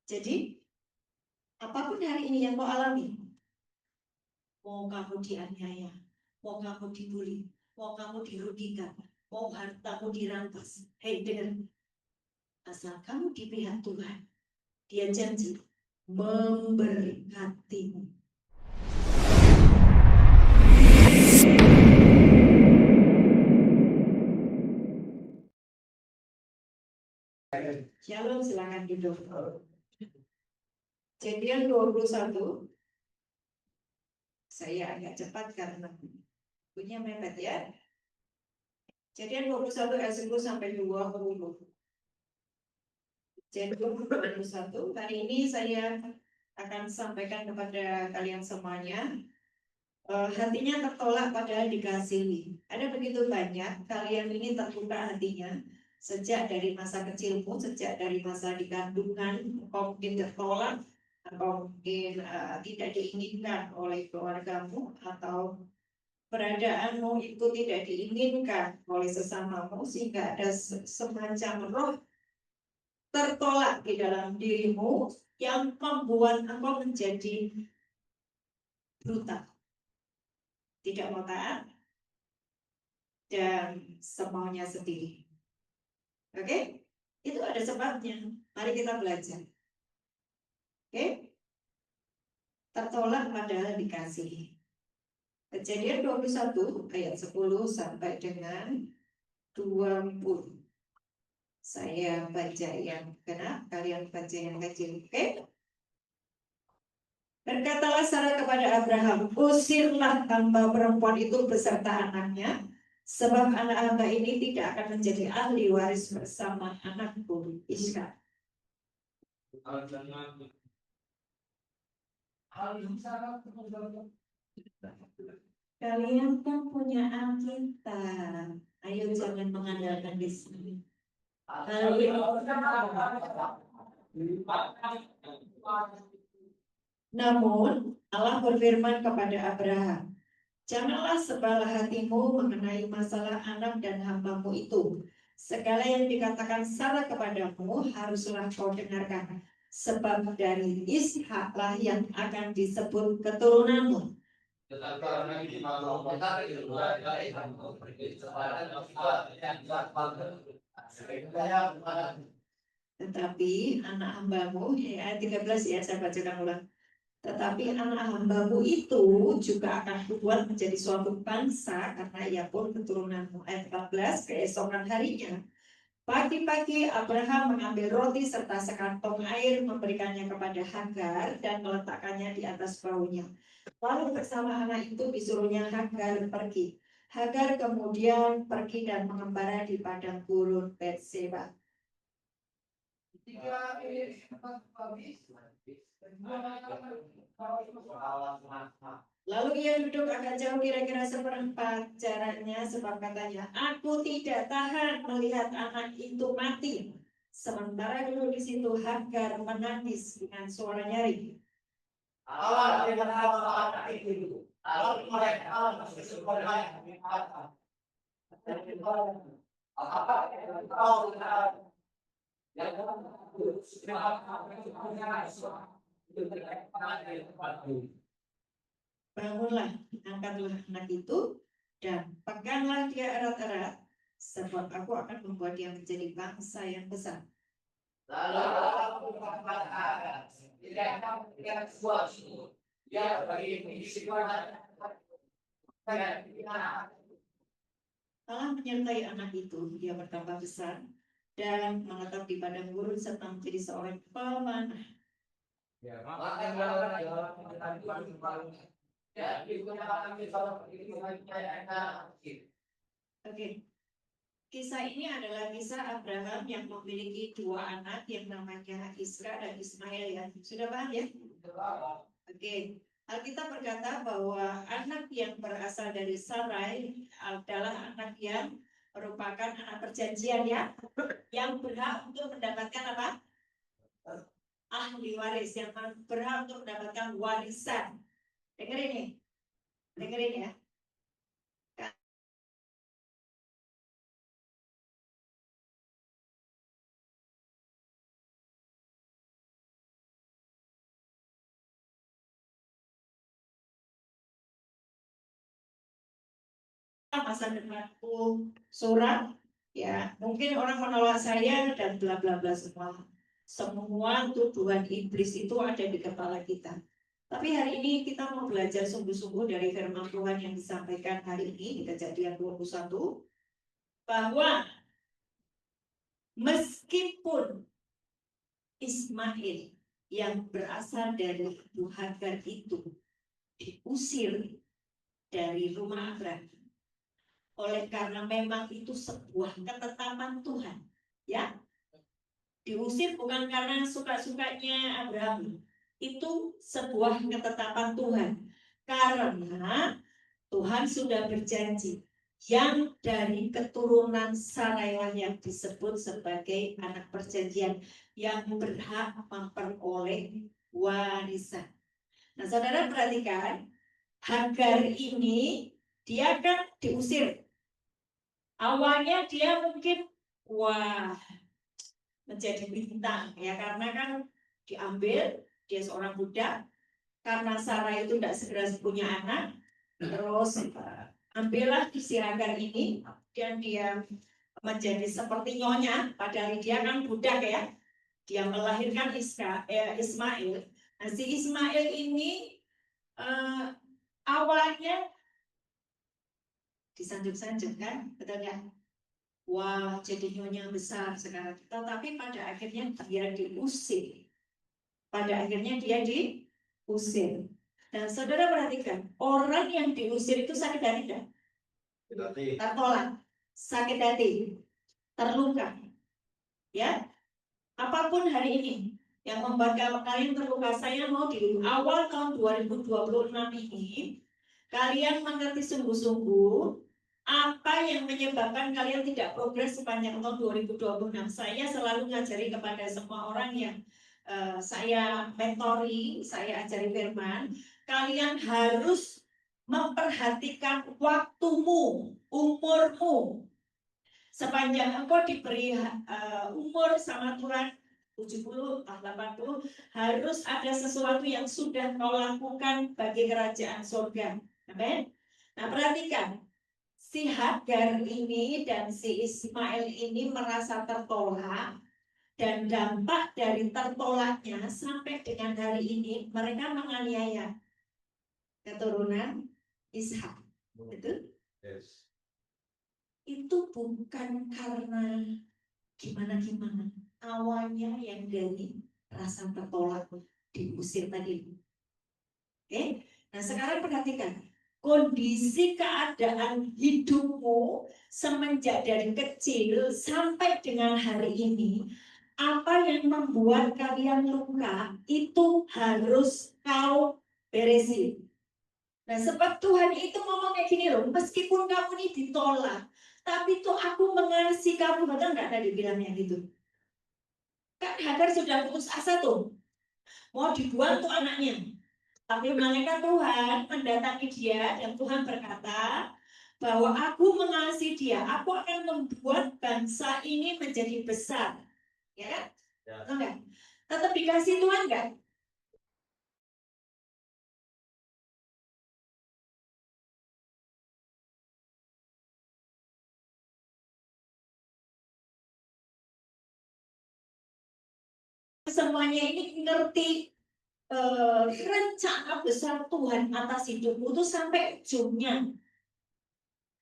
Jadi apapun hari ini yang kau alami, mau kamu dianiaya, mau kamu dibully, mau kamu dirugikan, mau hartamu dirampas, hei dengar, asal kamu di pihak Tuhan, Dia janji memberkatimu. Shalom, silakan duduk. Kejadian 21. Saya agak cepat karena punya mepet ya. Kejadian 21 ayat 10 sampai 20. Kejadian 21. Hari ini saya akan sampaikan kepada kalian semuanya. Hatinya tertolak padahal dikasihi. Ada begitu banyak kalian ini terbuka hatinya sejak dari masa kecilmu, sejak dari masa di kandungan, kau mungkin tertolak, atau mungkin tidak diinginkan oleh keluargamu, atau peradaanmu itu tidak diinginkan oleh sesamamu, sehingga ada semacam roh tertolak di dalam dirimu yang membuat engkau menjadi brutal, tidak mau taat, dan semaunya sendiri. Oke? Itu ada sebabnya. Mari kita belajar. Oke? Tertolak padahal dikasihi. Kejadian 21 ayat 10 sampai dengan 20. Saya baca yang genap, kalian baca yang kecil. Oke? Berkatalah Sarah kepada Abraham, usirlah hamba perempuan itu beserta anaknya, sebab anak hamba ini tidak akan menjadi ahli waris bersama anakku Ishak. Kalian kan punya Alkitab. Ayo jangan mengandalkan di sini. Namun Allah berfirman kepada Abraham, janganlah sebalah hatimu mengenai masalah anak dan hambamu itu. Segala yang dikatakan Sarah kepadamu haruslah kau dengarkan. Sebab dari Ishaklah yang akan disebut keturunanmu. Tetapi anak hambamu, ayat 13 ya, saya bacakan ulang. Tetapi anak hambamu itu juga akan kubuat menjadi suatu bangsa karena ia pun keturunanmu. Ayat 14, keesokan harinya pagi-pagi Abraham mengambil roti serta sekantong air, memberikannya kepada Hagar dan meletakkannya di atas bahunya. Lalu bersama anak itu disuruhnya Hagar pergi. Hagar kemudian pergi dan mengembara di padang gurun Berseba. Lalu ia duduk agak jauh, kira-kira seperempat jaraknya, sebab katanya, aku tidak tahan melihat anak itu mati. Sementara dulu di situ Hagar menangis dengan suara nyaring. Bangunlah, angkatlah anak itu, dan peganglah dia erat-erat, sebab aku akan membuat dia menjadi bangsa yang besar. Allah menyertai anak itu, dia bertambah besar dan menetap di padang gurun serta menjadi seorang pemanah. Oke. Kisah ini adalah kisah Abraham yang memiliki dua anak yang namanya Ishak dan Ismail ya. Sudah paham ya? Oke. Alkitab berkata bahwa anak yang berasal dari Sarai adalah anak yang merupakan anak perjanjian ya, yang berhak untuk mendapatkan apa? Ahli waris, yang berhak untuk mendapatkan warisan. Dengerin nih, dengerin ya. masa depanku suram, ya mungkin orang menolak saya dan bla bla bla semua. Semua tuduhan iblis itu ada di kepala kita. Tapi hari ini kita mau belajar sungguh-sungguh dari firman Tuhan yang disampaikan hari ini di Kejadian 21, bahwa meskipun Ismail yang berasal dari Ibu Hagar itu diusir dari rumah Abraham, oleh karena memang itu sebuah ketetapan Tuhan, ya. Diusir bukan karena suka-sukanya Abraham, itu sebuah ketetapan Tuhan, karena Tuhan sudah berjanji yang dari keturunan Sarailah yang disebut sebagai anak perjanjian yang berhak memperoleh warisan. Nah, saudara perhatikan, Hagar ini dia kan diusir. Awalnya dia mungkin wah menjadi bintang ya, karena kan diambil, dia seorang budak, karena Sarah itu tidak segera punya anak, terus ambillah si Hagar ini dan dia menjadi seperti nyonya, padahal dia kan budak ya. Dia melahirkan Ismail. Nah, si Ismail ini awalnya disanjung-sanjung kan, betul ya? Wah, jadi nyonya besar sekarang. Tetapi pada akhirnya dia diusir. Pada akhirnya dia diusir. Dan saudara perhatikan, orang yang diusir itu sakit hati tidak? Tertolak, sakit hati, terluka. Ya, apapun hari ini yang membuat kalian terluka, saya mau di awal tahun 2026 ini kalian mengerti sungguh-sungguh apa yang menyebabkan kalian tidak progres sepanjang tahun 2026. Saya selalu ngajari kepada semua orang yang saya mentori, saya ajari firman, kalian harus memperhatikan waktumu, umurmu. Sepanjang engkau diberi umur sama Tuhan 70 atau 80, harus ada sesuatu yang sudah kau lakukan bagi kerajaan surga. Amin. Nah, perhatikan, si Hagar ini dan si Ismail ini merasa tertolak, dan dampak dari tertolaknya sampai dengan hari ini mereka menganiaya keturunan Ishak. Betul? Yes. Itu bukan karena gimana-gimana. Awalnya yang dari rasa tertolak, diusir tadi. Oke? Nah, sekarang perhatikan kondisi keadaan hidupmu semenjak dari kecil sampai dengan hari ini. Apa yang membuat kalian luka itu harus kau beresin. Nah, sebab Tuhan itu ngomong kayak gini loh, meskipun kamu ini ditolak, tapi tuh aku mengasihi kamu. Betul nggak tadi bilangnya gitu? Kan Hagar sudah putus asa tuh, mau dibuang tuh anaknya. Tapi malaikat Tuhan mendatangi dia dan Tuhan berkata bahwa aku mengasihi dia, aku akan membuat bangsa ini menjadi besar. Ya kan? Ya. Enggak? Tetap dikasih Tuhan enggak? Semuanya ini ngerti rencana besar Tuhan atas hidupmu itu sampai ujungnya.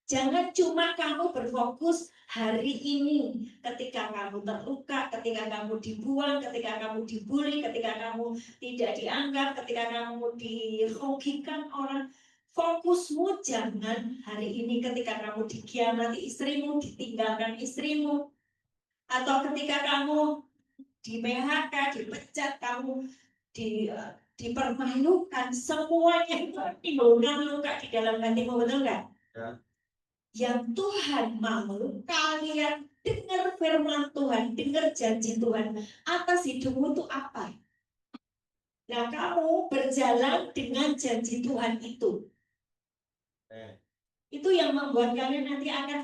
Jangan cuma kamu berfokus hari ini, ketika kamu terluka, ketika kamu dibuang, ketika kamu dibully, ketika kamu tidak dianggap, ketika kamu dirugikan orang. Fokusmu jangan hari ini ketika kamu dikhianati istrimu, ditinggalkan istrimu, atau ketika kamu di PHK, dipecat, kamu dipermalukan, semuanya itu menimbulkan luka di dalam hatimu, betul nggak? Ya. Yang Tuhan mau kalian dengar firman Tuhan, dengar janji Tuhan atas hidupmu itu apa? Nah, kamu berjalan dengan janji Tuhan itu. Itu yang membuat kalian nanti akan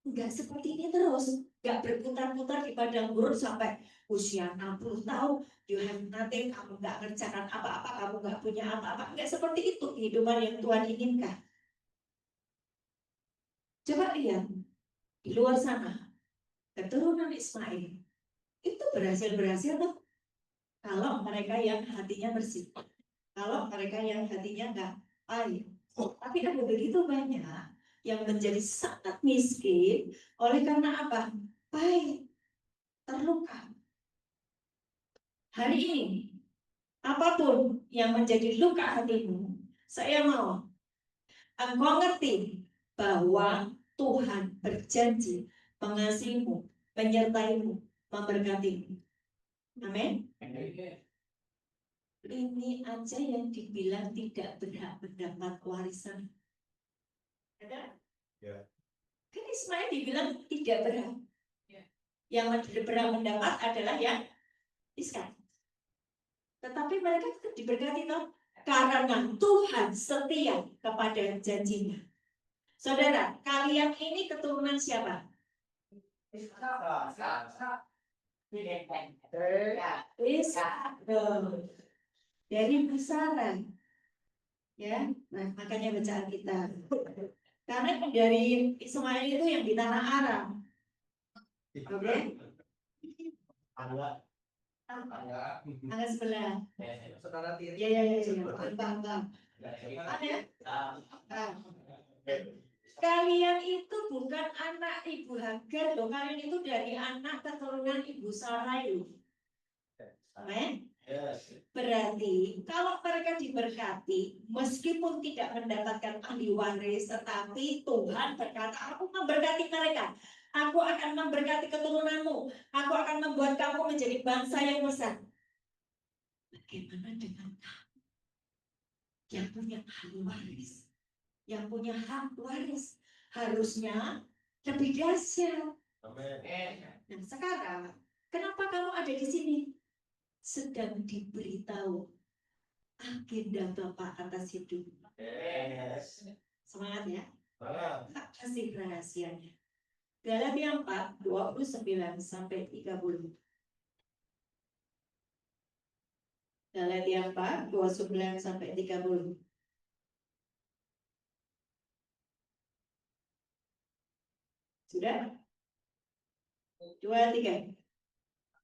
enggak seperti ini terus, enggak berputar-putar di padang gurun sampai usia 60 tahun. You have nothing, kamu enggak ngerjakan apa-apa, kamu enggak punya apa-apa. Enggak seperti itu kehidupan yang Tuhan inginkan. Coba lihat di luar sana, keturunan Ismail itu berhasil tuh kalau mereka yang hatinya bersih, kalau mereka yang hatinya enggak baik. Tapi ada begitu banyak yang menjadi sangat miskin oleh karena apa? Baik, terluka. Hari ini, apapun yang menjadi luka hatimu, saya mau engkau ngerti bahwa Tuhan berjanji mengasihimu, menyertaimu, memberkatimu. Amin. Ini aja yang dibilang tidak berhak mendapat warisan. Ada? Ya. Kan Ismail dibilang tidak berhak. Ya. Yang berhak mendapat adalah yang Iskak. Tetapi mereka tetap diberkati toh karena Tuhan setia kepada janjinya. Saudara, kalian ini keturunan siapa? Ishak. Dari Pusara. Ya, nah makanya bacaan kita. Karena dari Ismail itu yang di tanah Aram. Oke? Angga sebelah. Saudara tiri. Ya. Bang. Ada? Kalian itu bukan anak Ibu Hagar loh. Kalian itu dari anak keturunan Ibu Sarai loh. Amin. Berarti kalau mereka diberkati, meskipun tidak mendapatkan ahli waris, tetapi Tuhan berkata, aku memberkati mereka. Aku akan memberkati keturunanmu. Aku akan membuat kamu menjadi bangsa yang besar. Bagaimana dengan kamu yang punya ahli waris, yang punya hak waris? Harusnya lebih dahsyat. Dan sekarang, kenapa kamu ada di sini? Sedang diberitahu agenda Bapak atas hidup. Semangat ya. Tak kasih rahasianya. Galatia 4, 29 sampai 30. Galatia 4, 29 sampai 30. Sudah? 2, 3.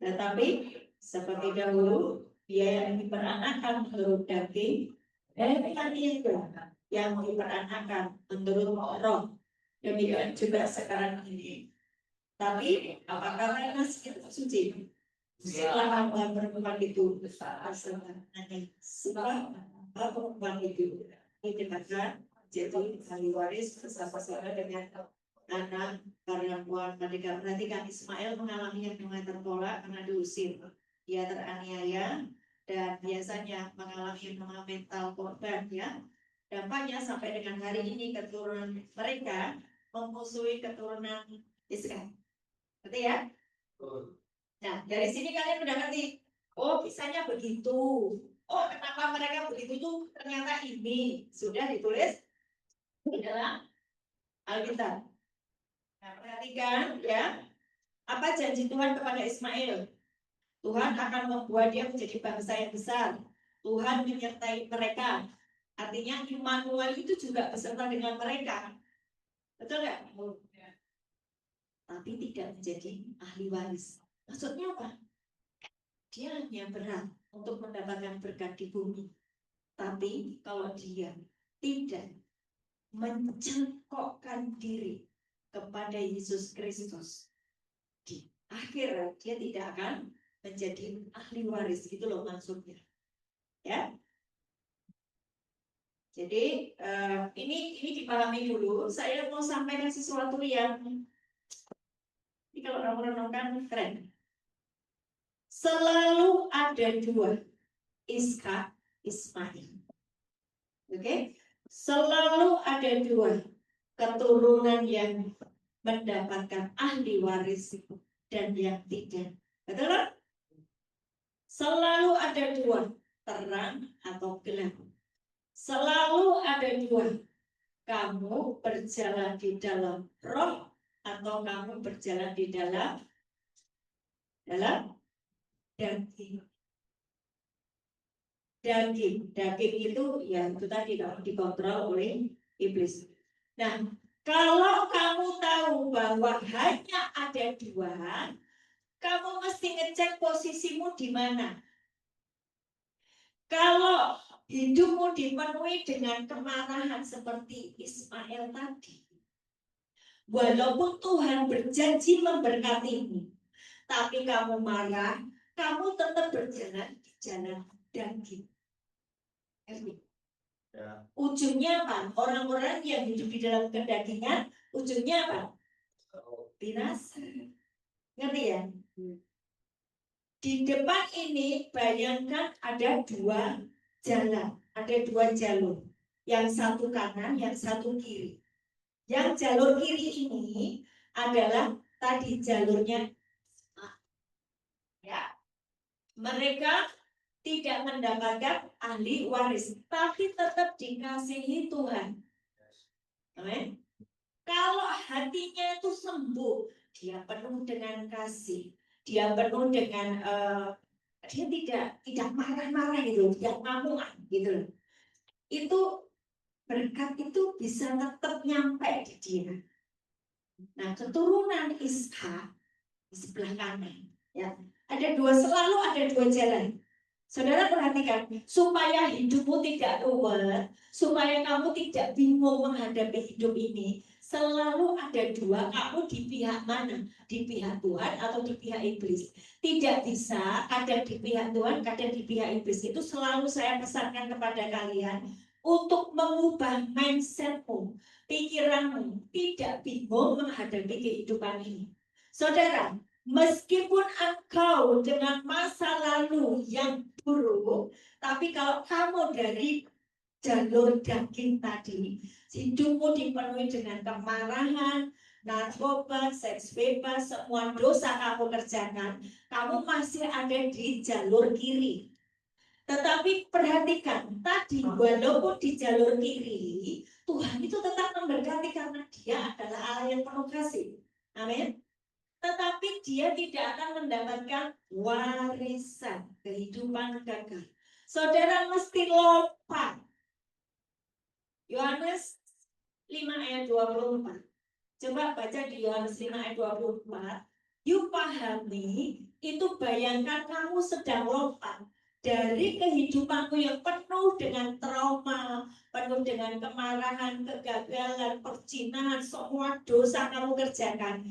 Tetapi seperti dahulu dia yang diperanakan menurut daging, dan itu yang diperanakan menurut roh. Demikian juga sekarang ini. Tapi apakah mereka suci? Setelah perempuan itu setelah perempuan itu dikatakan jadi ahli waris bersama-sama dengan anak perempuan mereka. Perhatikan Ismail mengalami yang namanya tertolak karena diusir, dia teraniaya dan biasanya mengalami yang namanya mental korban ya. Dampaknya sampai dengan hari ini keturunan mereka memusuhi keturunan Ishak. Betul ya? Nah, dari sini kalian udah ngerti. Oh, kisahnya begitu. Oh, kenapa mereka begitu tuh? Ternyata ini sudah ditulis di dalam Alkitab. Nah, perhatikan ya. Apa janji Tuhan kepada Ismail? Tuhan akan membuat dia menjadi bangsa yang besar. Tuhan menyertai mereka. Artinya Immanuel itu juga beserta dengan mereka. Betul nggak? Tapi tidak menjadi ahli waris. Maksudnya apa? Dia hanya berhak untuk mendapatkan berkat di bumi. Tapi kalau dia tidak mencengkokkan diri kepada Yesus Kristus, di akhirat dia tidak akan menjadi ahli waris. Gitu loh maksudnya. Ya. Jadi ini dipahami dulu. Saya mau sampaikan sesuatu yang ini kalau kamu renungkan keren. Selalu ada dua, Ishak, Ismail. Oke? Selalu ada dua keturunan yang mendapatkan ahli waris dan yang tidak. Betul kan? Selalu ada dua, terang atau gelap. Selalu ada dua. Kamu berjalan di dalam roh atau kamu berjalan di dalam daging. Daging itu ya itu tadi dikontrol oleh iblis. Nah, Kalau kamu tahu bahwa hanya ada dua, kamu mesti ngecek posisimu di mana. Kalau hidupmu dipenuhi dengan kemarahan seperti Ismail tadi, walaupun Tuhan berjanji memberkatimu, tapi kamu marah, kamu tetap berjalan di jalan daging. Ya. Ujungnya apa? Orang-orang yang hidup di dalam kedagingan, ujungnya apa? Binasa. Ngerti ya? Di depan ini bayangkan ada dua jalan, ada dua jalur. Yang satu kanan, yang satu kiri. Yang jalur kiri ini adalah tadi jalurnya, ya. Mereka tidak mendapatkan ahli waris, tapi tetap dikasihi Tuhan. Amin. Kalau hatinya itu sembuh, dia penuh dengan kasih, dia penuh dengan dia tidak marah-marah gitu, tidak ngamuk gitu. Itu berkat itu bisa tetap nyampe di dia. Nah, keturunan Ishak di sebelah kanan, ya, selalu ada dua jalan. Saudara perhatikan, supaya hidupmu tidak ruwet, supaya kamu tidak bingung menghadapi hidup ini, selalu ada dua, kamu di pihak mana? Di pihak Tuhan atau di pihak iblis? Tidak bisa, kadang di pihak Tuhan, kadang di pihak iblis. Itu selalu saya pesankan kepada kalian untuk mengubah mindsetmu, pikiranmu, tidak bingung menghadapi kehidupan ini. Saudara, meskipun engkau dengan masa lalu yang buruk, tapi kalau kamu dari jalur daging tadi, hidupmu dipenuhi dengan kemarahan, narkoba, seks bebas, semua dosa kamu kerjakan, kamu masih ada di jalur kiri. Tetapi perhatikan, tadi walaupun di jalur kiri, Tuhan itu tetap memberkati karena Dia adalah Allah yang penuh kasih. Amin. Tetapi dia tidak akan mendapatkan warisan kehidupan kekal. Saudara mesti lompat. Yohanes 5 ayat 24. Coba baca di Yohanes 5 ayat 24. You pahami, itu bayangkan kamu sedang lompat dari kehidupanmu yang penuh dengan trauma, penuh dengan kemarahan, kegagalan, perzinahan, semua dosa kamu kerjakan.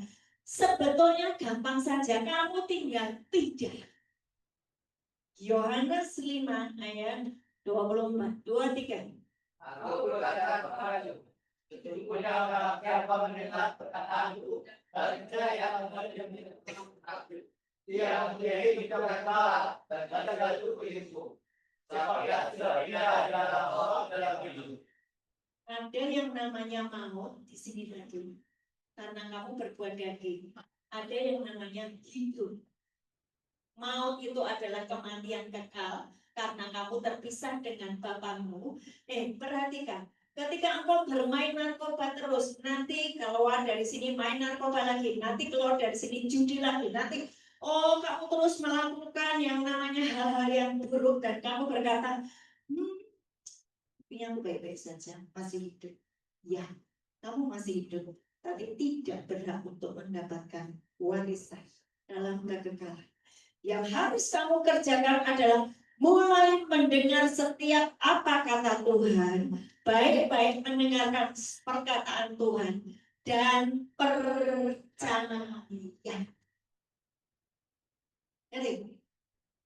Sebetulnya gampang saja, kamu tinggal pindah. Yohanes 5 ayat 24, 23. Aku berkata kepadamu, sesungguhnya siapa mendengar perkataanku dan percaya kepada dia mempunyai hidup kekal dan tidak jatuh ke hidupku. Siapa adalah orang dalam hidup. Ada yang namanya maut di sini tadi. Karena kamu berbuat daging, ada yang namanya hidup. Maut itu adalah kematian kekal karena kamu terpisah dengan Bapamu. Perhatikan, ketika engkau bermain narkoba terus, nanti keluar dari sini main narkoba lagi, nanti keluar dari sini judi lagi, nanti kamu terus melakukan yang namanya hal-hal yang buruk dan kamu berkata, yang baik-baik saja, masih hidup. Ya, kamu masih hidup, tapi tidak berhak untuk mendapatkan warisan dalam kekekalan. Yang harus kamu kerjakan adalah mulai mendengar setiap apa kata Tuhan, baik-baik mendengarkan perkataan Tuhan dan percaya. Jadi,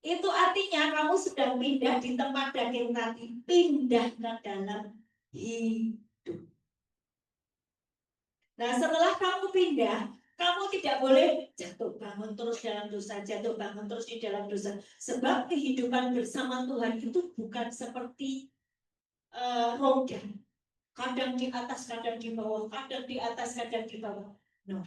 itu artinya kamu sedang pindah di tempat daging tadi, pindah ke dalam hidup. Nah, setelah kamu pindah, kamu tidak boleh jatuh bangun terus dalam dosa, jatuh bangun terus di dalam dosa. Sebab kehidupan bersama Tuhan itu bukan seperti roda. Kadang di atas, kadang di bawah, kadang di atas, kadang di bawah. No.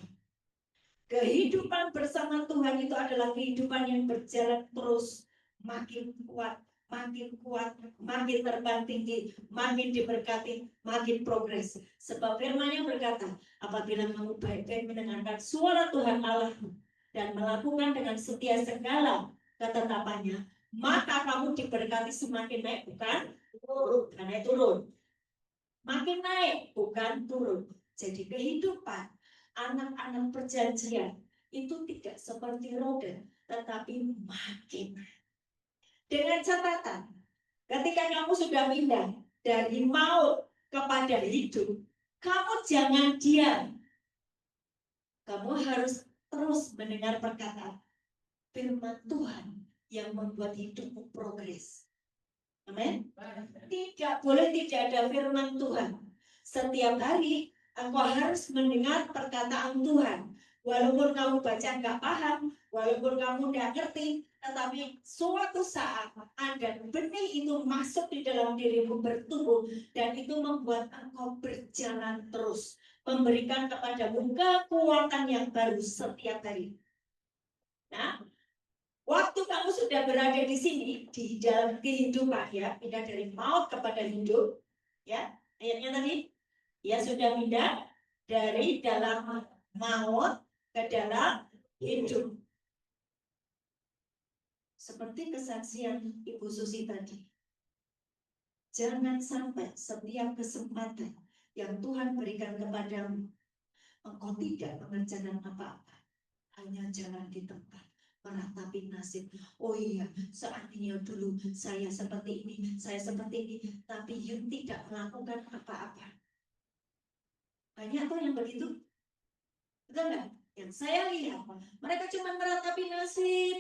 Kehidupan bersama Tuhan itu adalah kehidupan yang berjalan terus, makin kuat, makin terbang tinggi, makin diberkati, makin progres. Sebab firman-Nya berkata, apabila kamu baik-baik mendengarkan suara Tuhan Allahmu dan melakukan dengan setia segala ketetapannya, maka kamu diberkati semakin naik, bukan turun. Karena turun. Makin naik, bukan turun. Jadi kehidupan anak-anak perjanjian itu tidak seperti roda, tetapi makin. Dengan catatan, ketika kamu sudah pindah dari maut kepada hidup, kamu jangan diam. Kamu harus terus mendengar perkataan firman Tuhan yang membuat hidupmu progres. Amin. Tidak boleh tidak ada firman Tuhan. Setiap hari engkau harus mendengar perkataan Tuhan. Walaupun kamu baca nggak paham, walaupun kamu nggak ngerti, tetapi suatu saat ada benih itu masuk di dalam dirimu, bertumbuh, dan itu membuat engkau berjalan terus, memberikan kepadamu kekuatan yang baru setiap hari. Nah, waktu kamu sudah berada di sini, di dalam kehidupan, ya, pindah dari maut kepada hidup, ya, ayatnya tadi, ya sudah pindah dari dalam maut ke dalam hidup. Seperti kesaksian Ibu Susi tadi, jangan sampai setiap kesempatan yang Tuhan berikan kepadamu, engkau tidak mengerjakan apa-apa, hanya jalan di tempat, meratapi nasib. Oh iya, seandainya dulu saya seperti ini, saya seperti ini, tapi you tidak melakukan apa-apa. Banyak tuh yang begitu, betul nggak? Yang saya lihat, mereka cuma meratapi nasib.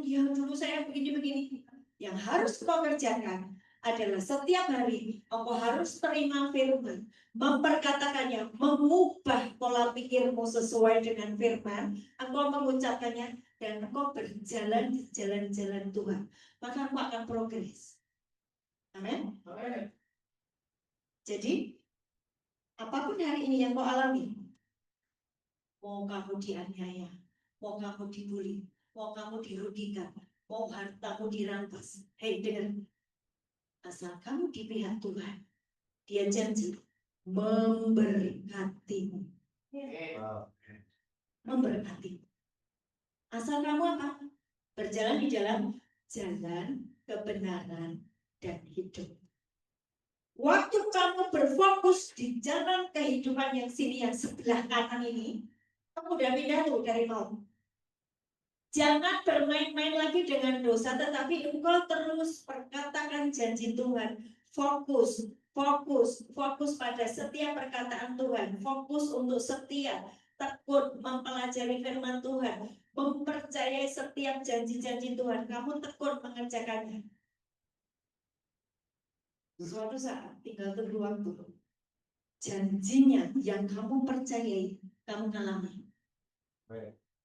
Ya dulu saya begini-begini. Yang harus kau kerjakan adalah setiap hari engkau harus terima firman, memperkatakannya, mengubah pola pikirmu sesuai dengan firman, engkau mengucapkannya, dan engkau berjalan di jalan-jalan Tuhan, maka engkau akan progres. Amin. Jadi apapun hari ini yang kau alami, mau kamu dianiaya, mau kamu dibully, mau kamu dirugikan, mau hartamu dirampas, hei dengar, asal kamu di pihak Tuhan, Dia janji memberkatimu. Memberkati. Asal kamu apa? Berjalan di dalam jalan kebenaran dan hidup. Waktu kamu berfokus di jalan kehidupan yang sini, yang sebelah kanan ini, kamu udah pindah tuh dari maut. Jangan bermain-main lagi dengan dosa, tetapi engkau terus perkatakan janji Tuhan. Fokus, fokus, fokus pada setiap perkataan Tuhan. Fokus untuk setia, tekun mempelajari firman Tuhan, mempercayai setiap janji-janji Tuhan. Kamu tekun mengerjakannya. Suatu saat tinggal tunggu waktu, janjinya yang kamu percayai, kamu alami.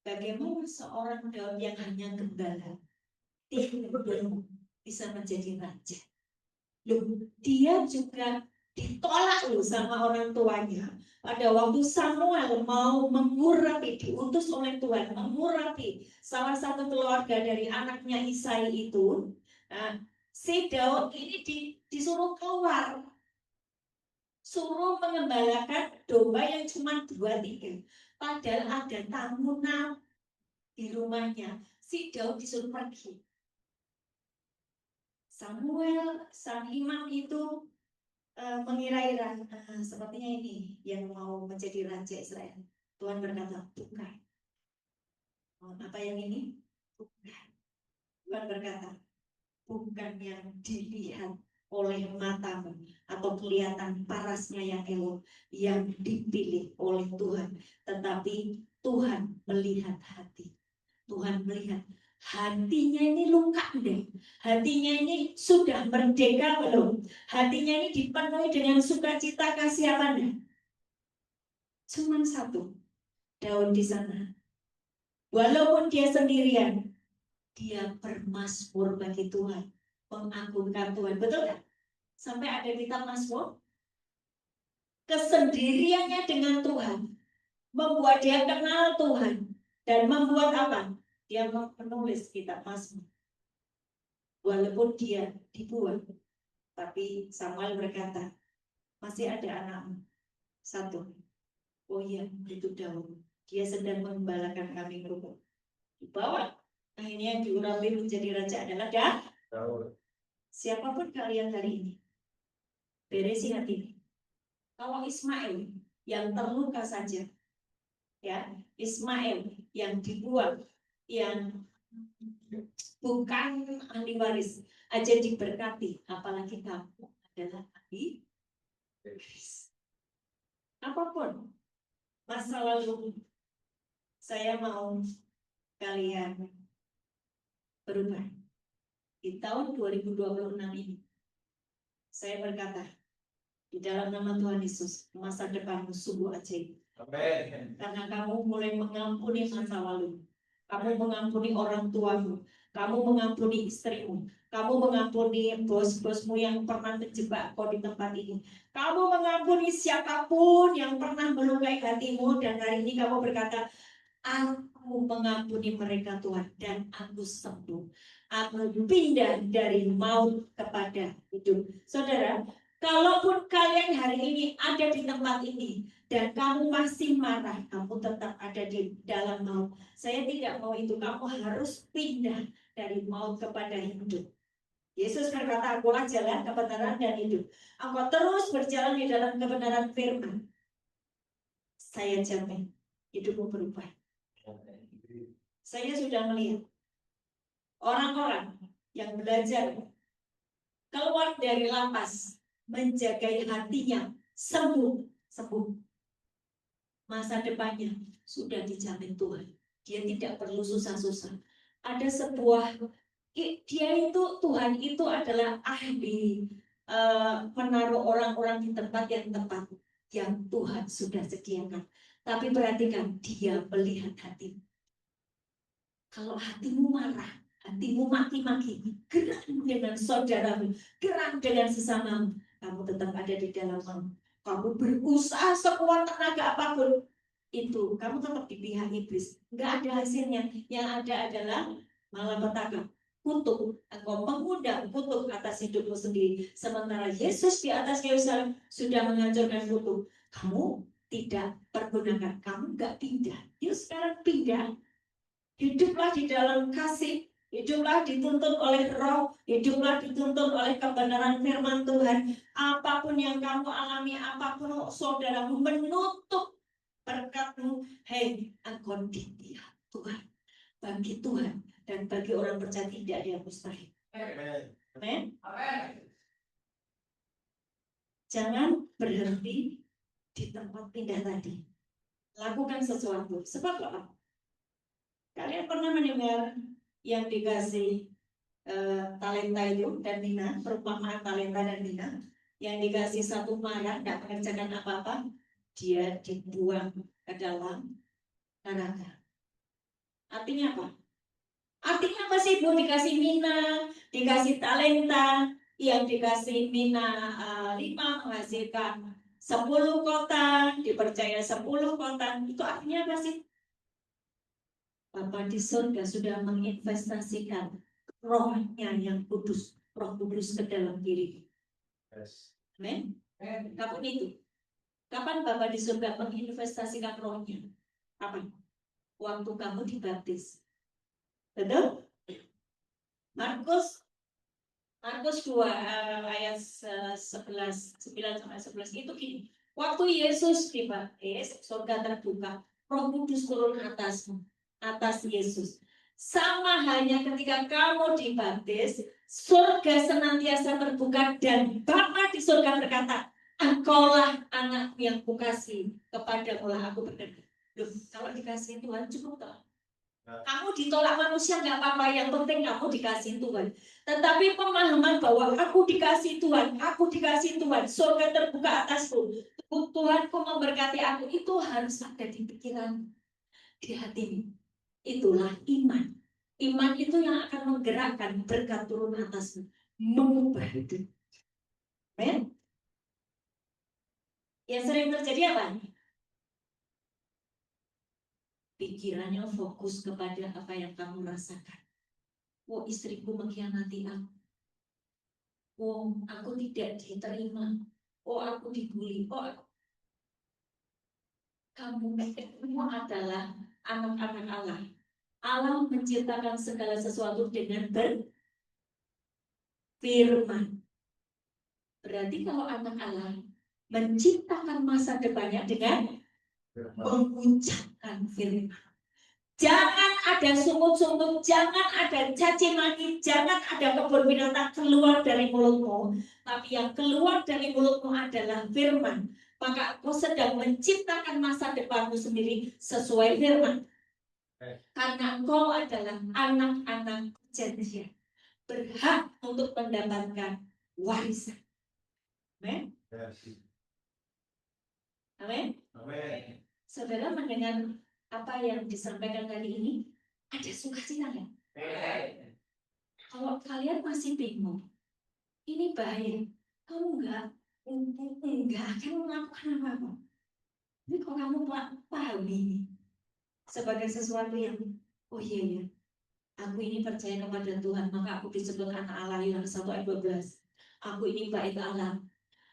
Bagaimana seorang Daud yang hanya gembala bisa menjadi raja? Loh, dia juga ditolak loh sama orang tuanya. Pada waktu Samuel mau mengurapi, diutus oleh Tuhan mengurapi salah satu keluarga dari anaknya Isai itu, nah, si Daud ini disuruh keluar, suruh mengembalakan domba yang cuma 2-3. Padahal ada tamu di rumahnya, si Daud disuruh pergi. Samuel, sang imam itu mengira-ira, sepertinya ini yang mau menjadi raja Israel. Tuhan berkata, bukan. Apa yang ini? Bukan. Tuhan berkata, bukan yang dilihat oleh matamu atau kelihatan parasnya yang elok yang dipilih oleh Tuhan, tetapi Tuhan melihat hati. Tuhan melihat hatinya ini luka deh, hatinya ini sudah merdeka belum, hatinya ini dipenuhi dengan sukacita kasih apa nih? Cuman satu, Daud di sana, walaupun dia sendirian, dia bermazmur bagi Tuhan, mengagungkan Tuhan, betul kan? Sampai ada kitab Mazmur. Kesendiriannya dengan Tuhan membuat dia kenal Tuhan dan membuat apa? Dia menulis kitab Mazmur. Walaupun dia dibuang, tapi Samuel berkata, masih ada anakmu satu. Oh iya, itu Daud. Dia sedang mengembalakan kambing rumput. Dibawa. Akhirnya yang diurapi menjadi raja adalah Daud. Siapapun kalian hari ini, beresi hati. Kalau Ismail yang terluka saja, ya, Ismail yang dibuang, yang bukan ahli waris aja diberkati, apalagi kamu adalah ahli waris. Apapun masa lalu, saya mau kalian berubah. Di tahun 2026 ini, saya berkata, di dalam nama Tuhan Yesus, masa depanmu sungguh ajaib. Amen. Karena kamu mulai mengampuni masa lalu. Kamu mengampuni orang tuamu. Kamu mengampuni istrimu. Kamu mengampuni bos-bosmu yang pernah menjebak kau di tempat ini. Kamu mengampuni siapapun yang pernah melukai hatimu. Dan hari ini kamu berkata, aku mengampuni mereka Tuhan, dan aku sembuh. Aku pindah dari maut kepada hidup. Saudara, kalaupun kalian hari ini ada di tempat ini dan kamu masih marah, kamu tetap ada di dalam maut. Saya tidak mau itu. Kamu harus pindah dari maut kepada hidup. Yesus berkata, akulah jalan, kebenaran, dan hidup. Engkau terus berjalan di dalam kebenaran firman. Saya jamin hidupmu berubah. Saya sudah melihat orang-orang yang belajar keluar dari lapas, menjaga hatinya sembuh. Masa depannya sudah dijamin Tuhan. Dia tidak perlu susah-susah. Ada sebuah, dia itu, Tuhan itu adalah ahli menaruh orang-orang di tempat yang tepat yang Tuhan sudah sediakan. Tapi perhatikan, dia melihat hati. Kalau hatimu marah, hatimu maki-maki, gerak dengan saudaramu, gerak dengan sesamamu, kamu tetap ada di dalam maut. Kamu berusaha sekuat tenaga apapun, itu kamu tetap di pihak iblis. Nggak ada hasilnya. Yang ada adalah malapetaka, kutuk. Engkau mengundang kutuk atas hidupmu sendiri. Sementara Yesus di atas Yerusalem sudah menghancurkan kutuk. Kamu tidak pergunakan, kamu nggak pindah. Yuk sekarang pindah. Hiduplah di dalam kasih, hiduplah dituntun oleh roh, hiduplah dituntun oleh kebenaran firman Tuhan. Apapun yang kamu alami, apapun saudaramu menutup berkatmu, hei, engkau di pihak Tuhan. Bagi Tuhan dan bagi orang percaya tidak ada yang mustahil. Amin. Jangan berhenti di tempat pindah tadi. Lakukan sesuatu. Sebab apa? Kalian pernah mendengar yang dikasih talenta itu dan mina, perumpamaan talenta dan mina, yang dikasih satu marah, tidak mengerjakan apa-apa, dia dibuang ke dalam neraka. Artinya apa? Artinya apa sih Bu? Dikasih mina, dikasih talenta, yang dikasih mina 5 menghasilkan 10 kota, dipercaya 10 kota, itu artinya apa sih? Bapa di surga sudah menginvestasikan rohnya yang kudus, roh kudus ke dalam diri. Amin. Kapan itu? Kapan Bapa di surga menginvestasikan rohnya? Kapan? Waktu kamu dibaptis. Betul? Markus 2 ayat 11, 9-11 itu gini. Waktu Yesus dibaptis, surga terbuka, Roh Kudus turun atas Yesus. Sama hanya ketika kamu dibaptis, surga senantiasa terbuka dan Bapa di surga berkata, engkaulah anakku yang kukasih, kepadamu lah aku berkenan. Loh, kalau dikasih Tuhan cukup tak? Kamu ditolak manusia nggak apa-apa, yang penting kamu dikasih Tuhan. Tetapi pemahaman bahwa aku dikasih Tuhan, surga terbuka atasku, Tuhanku memberkati aku, itu harus ada di pikiran, di hatimu. Itulah iman. Iman itu yang akan menggerakkan berkat turun atasmu, mengubah hidup. Amen. Yang sering terjadi apa? Pikirannya fokus kepada apa yang kamu rasakan. Oh, istriku mengkhianati aku. Oh, aku tidak diterima. Oh, aku dibully. Oh, kamu semua adalah anak-anak Allah. Allah menciptakan segala sesuatu dengan berfirman. Berarti kalau anak Allah, menciptakan masa depannya dengan mengucapkan firman. Jangan ada sungut-sungut, jangan ada caci maki, jangan ada kebun binatang keluar dari mulutmu. Tapi yang keluar dari mulutmu adalah firman. Maka engkau sedang menciptakan masa depanmu sendiri sesuai firman. Karena engkau adalah anak-anak janjian, berhak untuk mendapatkan warisan. Amin. Amin. Saudara mendengar apa yang disampaikan kali ini, ada sukacita nggak? Kalau kalian masih bingung, ini bahaya. Kamu nggak akan melakukan apa-apa. Tapi kalau kamu pahami ini sebagai sesuatu yang, oh iya, aku ini percaya kepada Tuhan, maka aku disebut anak Allah, Yohanes 1 ayat 12. Aku ini bait Allah,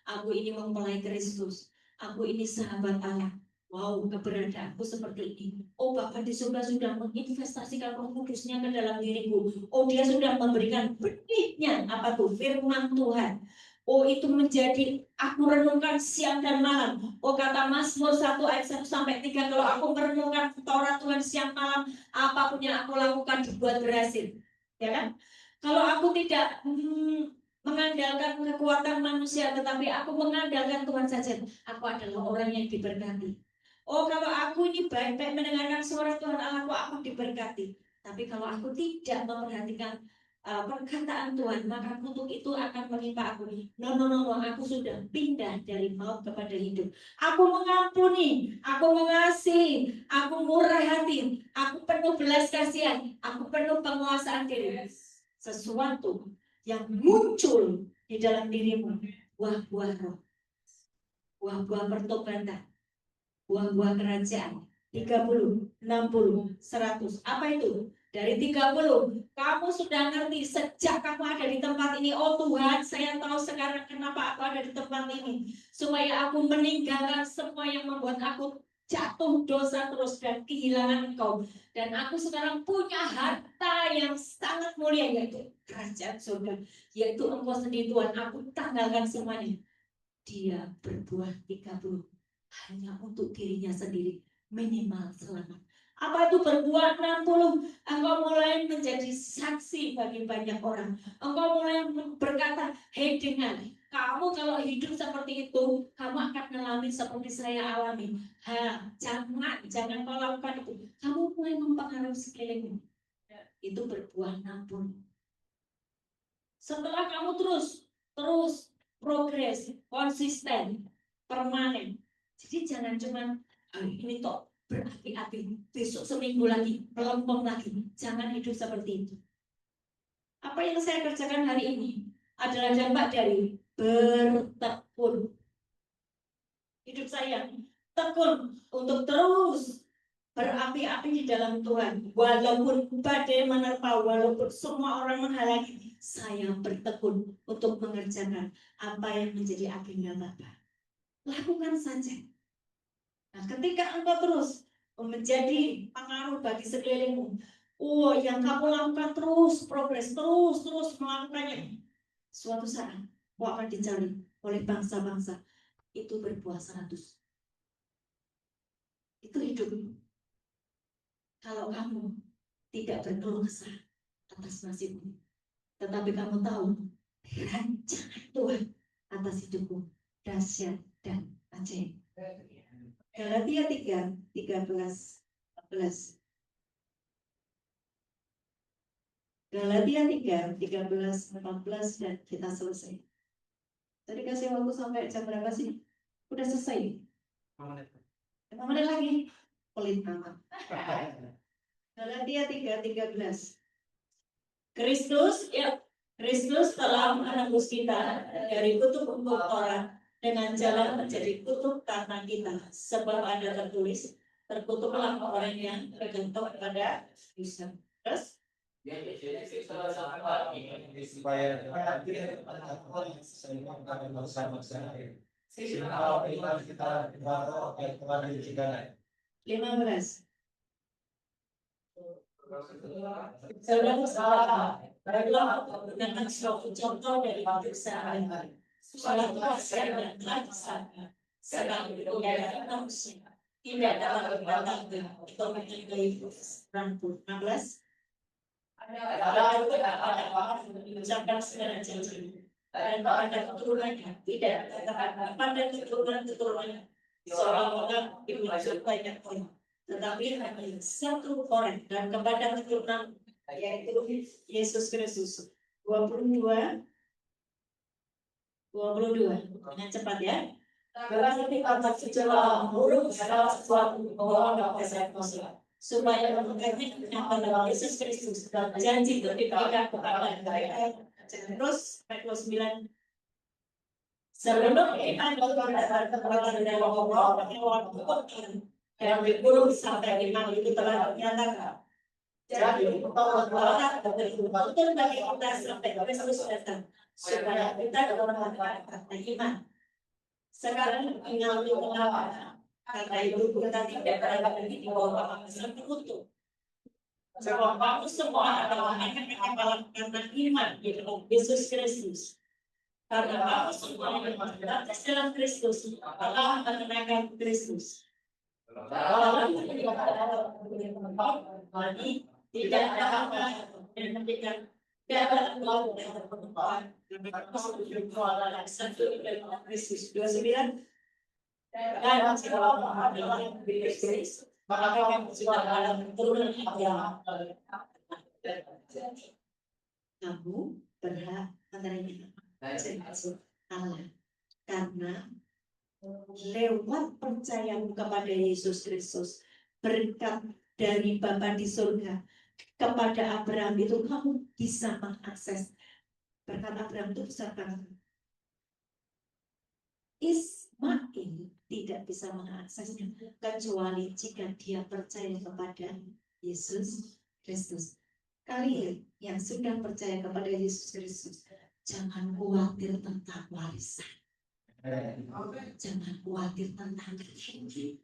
aku ini mempelai Kristus, aku ini sahabat Allah. Wow, keberadaanku seperti ini. Oh, Bapa di surga sudah menginvestasikan Roh Kudusnya ke dalam diriku. Oh, Dia sudah memberikan benihnya, apa tuh? Firman Tuhan. Oh, itu menjadi aku renungkan siang dan malam. Oh, kata Mazmur 1 ayat 1 sampai 3, kalau aku merenungkan Taurat Tuhan siang malam, apapun yang aku lakukan dibuat berhasil. Ya kan? Kalau aku tidak mengandalkan kekuatan manusia, tetapi aku mengandalkan Tuhan saja, aku adalah orang yang diberkati. Oh, kalau aku ini baik-baik mendengarkan suara Tuhan Allahku, aku diberkati. Tapi kalau aku tidak memperhatikan perkataan Tuhan, maka kutuk itu akan menimpa aku. No, aku sudah pindah dari maut kepada hidup. Aku mengampuni, aku mengasihi, aku murah hati, aku penuh belas kasihan, aku penuh penguasaan diri. Sesuatu yang muncul di dalam dirimu, buah-buah roh, buah-buah pertobatan, buah-buah kerajaan. 30, 60, 100. Apa itu? Dari 30, kamu sudah ngerti sejak kamu ada di tempat ini. Oh Tuhan, saya tahu sekarang kenapa aku ada di tempat ini. Supaya aku meninggalkan semua yang membuat aku jatuh dosa terus dan kehilangan Engkau. Dan aku sekarang punya harta yang sangat mulia, yaitu kerajaan surga, yaitu Engkau sendiri Tuhan. Aku tanggalkan semuanya. Dia berbuah 30 hanya untuk dirinya sendiri, minimal selamat. Apa itu berbuah 60? Engkau mulai menjadi saksi bagi banyak orang. Engkau mulai berkata, hei dengar, kamu kalau hidup seperti itu, kamu akan mengalami seperti saya alami. Jangan kau lakukan itu. Kamu mulai mempengaruhi sekelilingmu. Itu berbuah 60. Setelah kamu terus progres, konsisten, permanen. Jadi jangan cuma ini toh berapi-api, besok seminggu lagi, melempem lagi. Jangan hidup seperti itu. Apa yang saya kerjakan hari ini adalah dampak dari bertekun. Hidup saya tekun untuk terus berapi-api di dalam Tuhan. Walaupun badai menerpa, walaupun semua orang menghalangi, saya bertekun untuk mengerjakan apa yang menjadi agenda Bapa. Lakukan saja. Nah, ketika engkau terus menjadi pengaruh bagi sekelilingmu, yang kamu lakukan terus progres, terus melakukannya, suatu saat kau akan dicari oleh bangsa-bangsa. Itu berbuah 100. Itu hidupmu. Kalau kamu tidak berkeluh kesah atas nasibmu, tetapi kamu tahu rancangan Tuhan atas hidupmu dahsyat dan ajaib. Galatia 3, 13, 14. Galatia 3, 13, 14 dan kita selesai. Tadi kasih waktu sampai jam berapa sih? Udah selesai. 5 menit lagi. Pelit amat. Galatia 3, 13. Kristus telah menebus kita dari kutuk hukum Taurat dengan jalan menjadi kutuk karena kita, sebab ada tertulis, terkutuklah orang yang bergantung pada Kristus. Terus Saudara salah, baiklah menggunakan suatu contoh dari hidup sehari-hari. Sholat puasa dan telah disana. Sebab budaya manusia tidak dapat berkata atau menilai rangkul 16. mengucapkan segala janji dan pada keturunannya tidak katakan pada keturunan seorang orang diucap banyak orang, tetapi hanya satu orang dan kepada keturunan yaitu Yesus Kristus. 22 dengan cepat ya. Berarti kata secara buruk adalah sesuatu bahwa saya manusia supaya mengerti tentang Yesus Kristus dan janji itu diberikan kepada mereka. Terus ayat 29. Sebelum kita melakukan kebenaran dari Allah dan berguru sampai iman itu telah dinyatakan. Jadi Allah untuk bagi kita sampai Kristus datang supaya kita dapat kata iman. Sekarang tinggal di tengah kata itu kita tidak berada di bawah pengawasan tertutup. Sebab kamu semua adalah anak-anak karena iman di dalam Yesus Kristus. Karena kamu semua berbatas dalam Kristus, Allah mengenakan Kristus. Allah tidak ada apa yang memberikan dapat melakukan pertemuan dan satu dalam Kristus 29. Dan segala adalah Kristus, maka kamu sudah dalam keturunan yang Kamu berhak menerima maksud Allah karena lewat percayamu kepada Yesus Kristus, berkat dari Bapa di surga kepada Abraham itu kamu bisa mengakses berkat Abraham itu besar banget. Ismail tidak bisa mengaksesnya kecuali jika dia percaya kepada Yesus Kristus. Kalian yang sudah percaya kepada Yesus Kristus, jangan khawatir tentang warisan. Jangan khawatir tentang rezeki.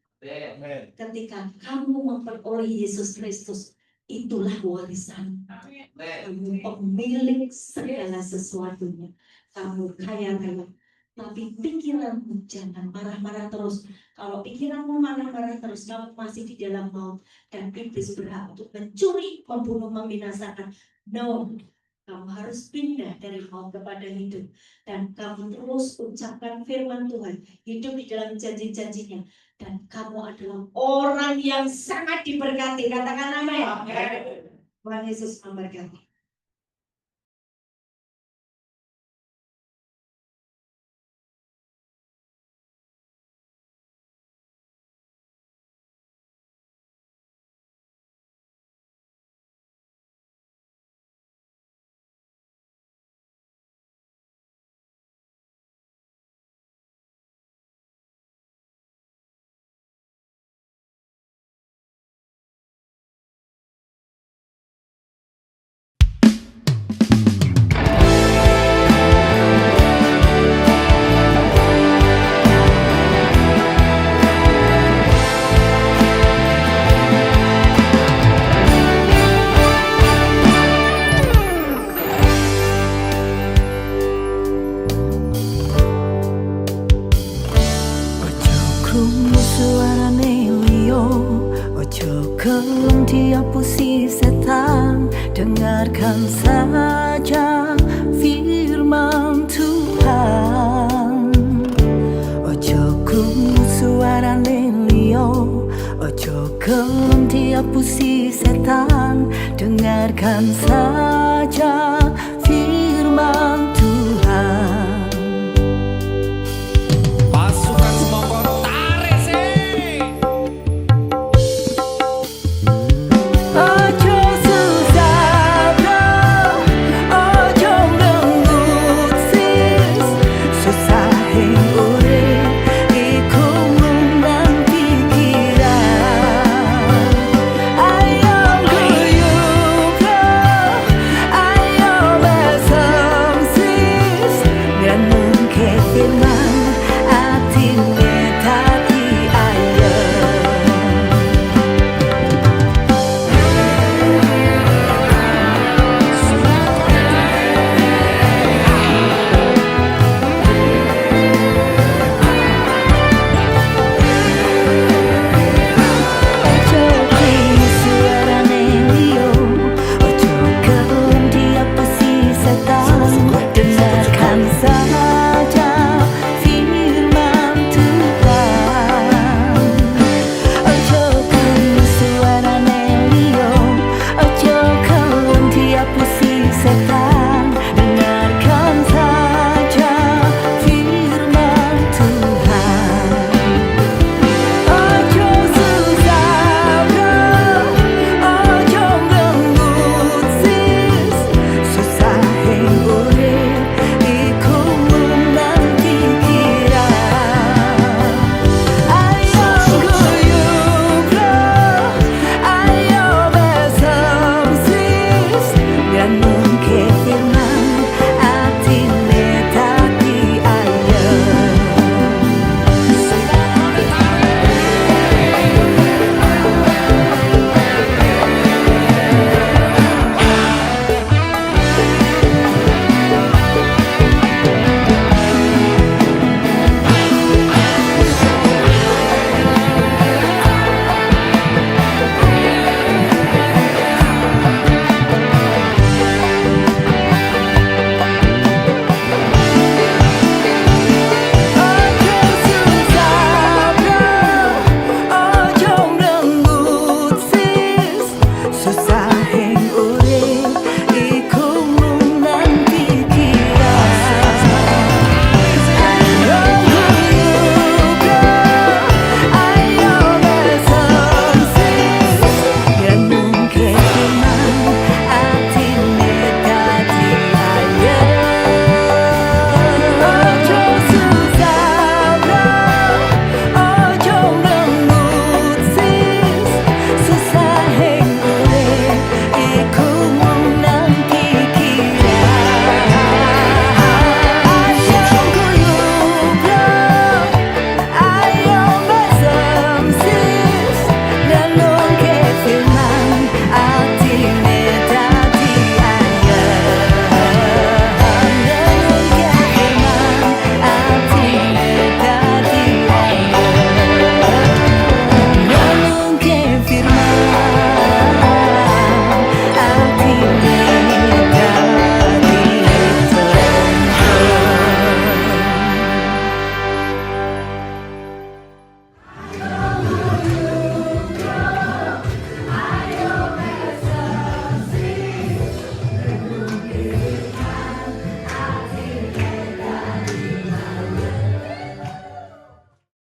Ketika kamu memperoleh Yesus Kristus, itulah warisan. Kamu pemilik segala sesuatunya. Kamu kaya raya. Tapi pikiranmu jangan marah-marah terus. Kalau pikiranmu marah-marah terus, kamu masih di dalam maut. Dan iblis berhak untuk mencuri, membunuh, membinasakan. No, kamu harus pindah dari maut kepada hidup. Dan kamu terus ucapkan firman Tuhan. Hidup di dalam janji-janjinya. Dan kamu adalah orang yang sangat diberkati. Katakan amin. Tuhan Yesus memberkati. Ojo kelem diapusi setan, dengarkan saya.